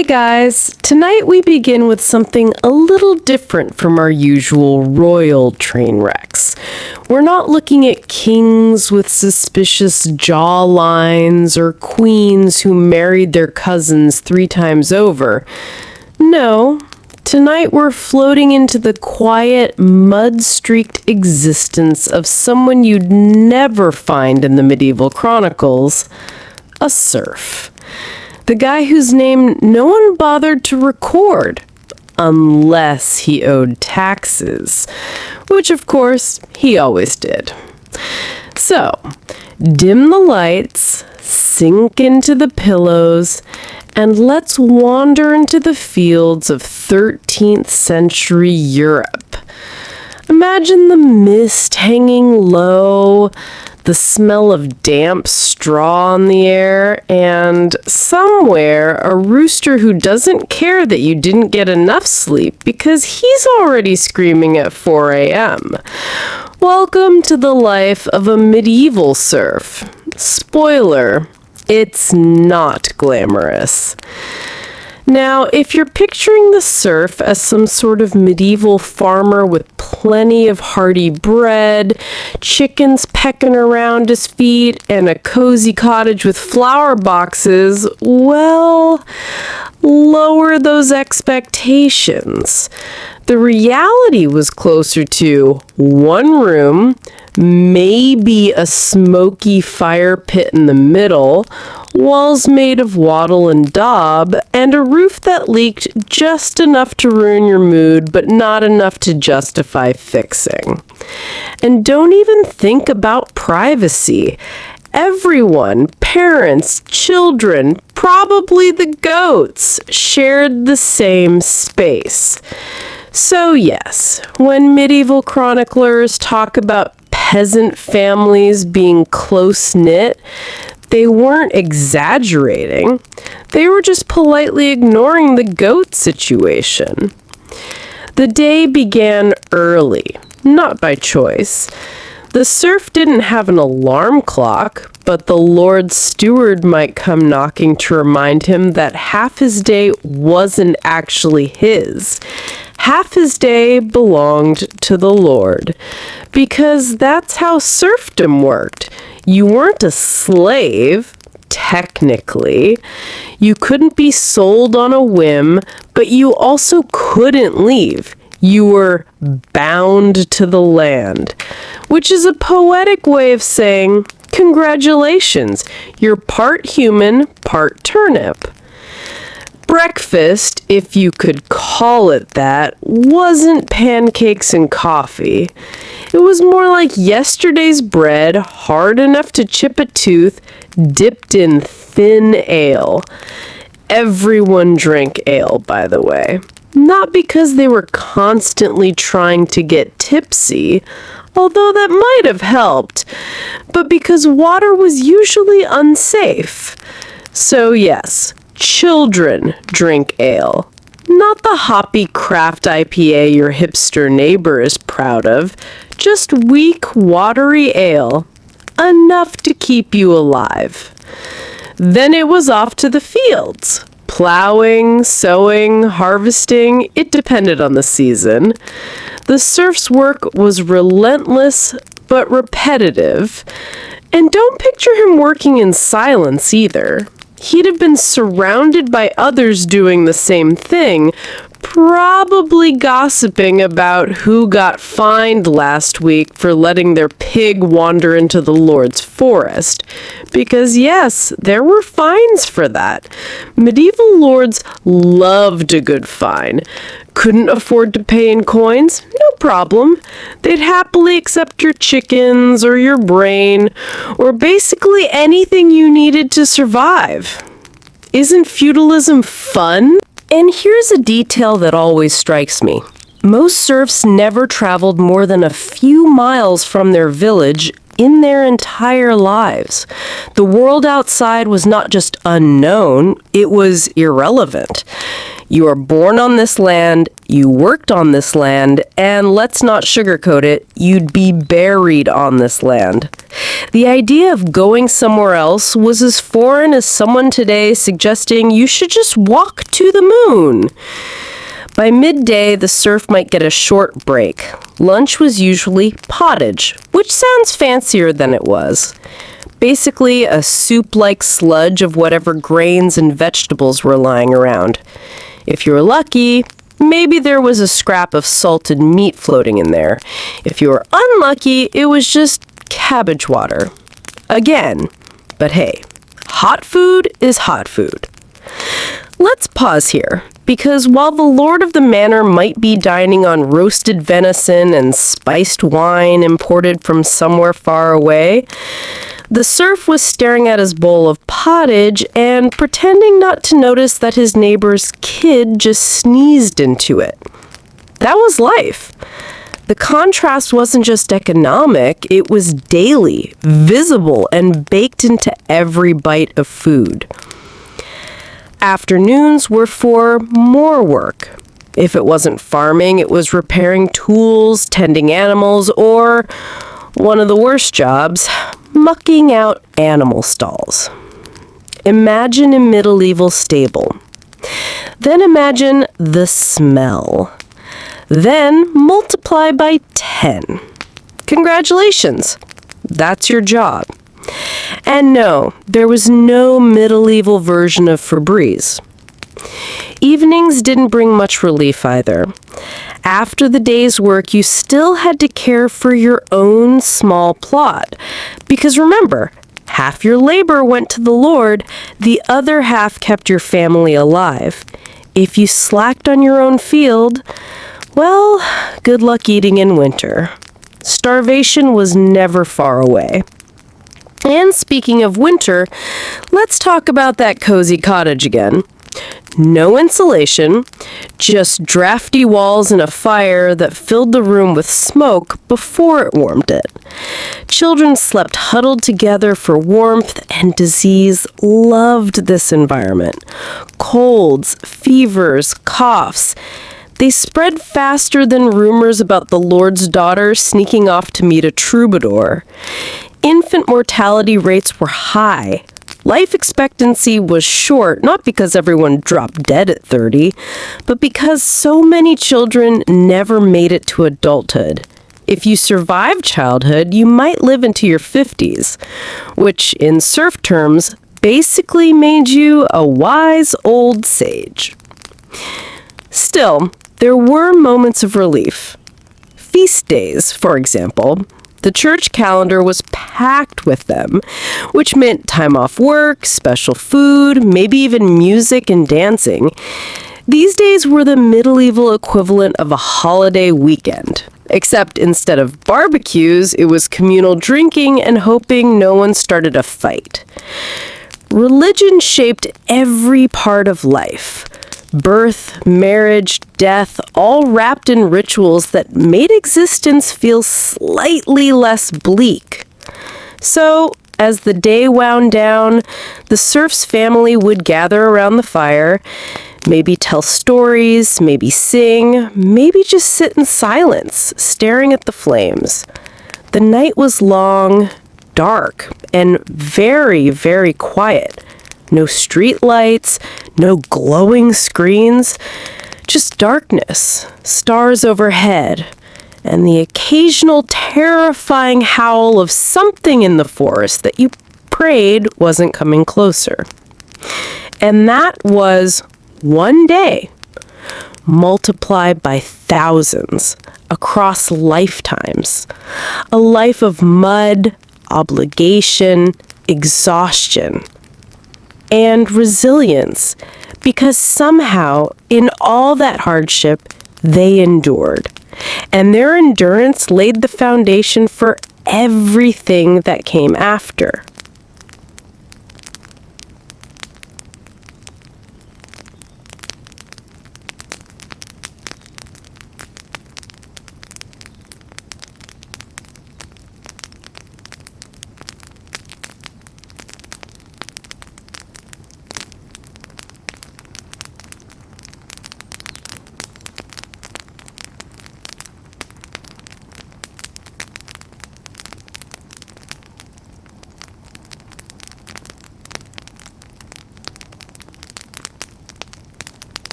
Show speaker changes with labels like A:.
A: Hey guys, tonight we begin with something a little different from our usual royal train wrecks. We're not looking at kings with suspicious jawlines or queens who married their cousins 3 times over. No, tonight we're floating into the quiet, mud-streaked existence of someone you'd never find in the medieval chronicles, a serf. The guy whose name no one bothered to record, unless he owed taxes, which of course he always did. So, dim the lights, sink into the pillows, and let's wander into the fields of 13th century Europe. Imagine the mist hanging low, the smell of damp straw in the air, and somewhere a rooster who doesn't care that you didn't get enough sleep because he's already screaming at 4 a.m. Welcome to the life of a medieval serf. Spoiler, it's not glamorous. Now, if you're picturing the serf as some sort of medieval farmer with plenty of hearty bread, chickens pecking around his feet, and a cozy cottage with flower boxes, well, lower those expectations. The reality was closer to one room, maybe a smoky fire pit in the middle, walls made of wattle and daub, and a roof that leaked just enough to ruin your mood, but not enough to justify fixing. And don't even think about privacy. Everyone, parents, children, probably the goats, shared the same space. So yes, when medieval chroniclers talk about peasant families being close-knit, they weren't exaggerating. They were just politely ignoring the goat situation. The day began early, not by choice. The serf didn't have an alarm clock, but the Lord's steward might come knocking to remind him that half his day wasn't actually his. Half his day belonged to the Lord, because that's how serfdom worked. You weren't a slave, technically. You couldn't be sold on a whim, but you also couldn't leave. You were bound to the land, which is a poetic way of saying, congratulations, you're part human, part turnip. Breakfast, if you could call it that, wasn't pancakes and coffee. It was more like yesterday's bread, hard enough to chip a tooth, dipped in thin ale. Everyone drank ale, by the way. Not because they were constantly trying to get tipsy, although that might have helped, but because water was usually unsafe. So yes, children drink ale. Not the hoppy craft IPA your hipster neighbor is proud of, just weak, watery ale. Enough to keep you alive. Then it was off to the fields. Plowing, sowing, harvesting, it depended on the season. The serf's work was relentless but repetitive. And don't picture him working in silence either. He'd have been surrounded by others doing the same thing, probably gossiping about who got fined last week for letting their pig wander into the Lord's forest. Because yes, there were fines for that. Medieval lords loved a good fine. Couldn't afford to pay in coins? No problem. They'd happily accept your chickens or your brain, or basically anything you needed to survive. Isn't feudalism fun? And here's a detail that always strikes me. Most serfs never traveled more than a few miles from their village, in their entire lives. The world outside was not just unknown, it was irrelevant. You were born on this land, you worked on this land, and let's not sugarcoat it, you'd be buried on this land. The idea of going somewhere else was as foreign as someone today suggesting you should just walk to the moon. By midday, the serf might get a short break. Lunch was usually pottage, which sounds fancier than it was. Basically, a soup-like sludge of whatever grains and vegetables were lying around. If you were lucky, maybe there was a scrap of salted meat floating in there. If you were unlucky, it was just cabbage water. Again, but hey, hot food is hot food. Let's pause here, because while the lord of the manor might be dining on roasted venison and spiced wine imported from somewhere far away, the serf was staring at his bowl of pottage and pretending not to notice that his neighbor's kid just sneezed into it. That was life. The contrast wasn't just economic, it was daily, visible, and baked into every bite of food. Afternoons were for more work. If it wasn't farming, it was repairing tools, tending animals, or, one of the worst jobs, mucking out animal stalls. Imagine a medieval stable. Then imagine the smell. Then multiply by 10. Congratulations, that's your job. And no, there was no medieval version of Febreze. Evenings didn't bring much relief either. After the day's work, you still had to care for your own small plot. Because remember, half your labor went to the Lord, the other half kept your family alive. If you slacked on your own field, well, good luck eating in winter. Starvation was never far away. And speaking of winter, let's talk about that cozy cottage again. No insulation, just drafty walls and a fire that filled the room with smoke before it warmed it. Children slept huddled together for warmth, and disease loved this environment. Colds, fevers, coughs. They spread faster than rumors about the Lord's daughter sneaking off to meet a troubadour. Infant mortality rates were high. Life expectancy was short, not because everyone dropped dead at 30, but because so many children never made it to adulthood. If you survived childhood, you might live into your 50s, which in serf terms basically made you a wise old sage. Still, there were moments of relief. Feast days, for example. The church calendar was packed with them, which meant time off work, special food, maybe even music and dancing. These days were the medieval equivalent of a holiday weekend. Except instead of barbecues, it was communal drinking and hoping no one started a fight. Religion shaped every part of life. Birth, marriage, death, all wrapped in rituals that made existence feel slightly less bleak. So, as the day wound down, the serf's family would gather around the fire, maybe tell stories, maybe sing, maybe just sit in silence, staring at the flames. The night was long, dark, and very, very quiet. No street lights, no glowing screens, just darkness, stars overhead, and the occasional terrifying howl of something in the forest that you prayed wasn't coming closer. And that was one day, multiplied by thousands, across lifetimes. A life of mud, obligation, exhaustion, and resilience, because somehow, in all that hardship, they endured. And their endurance laid the foundation for everything that came after.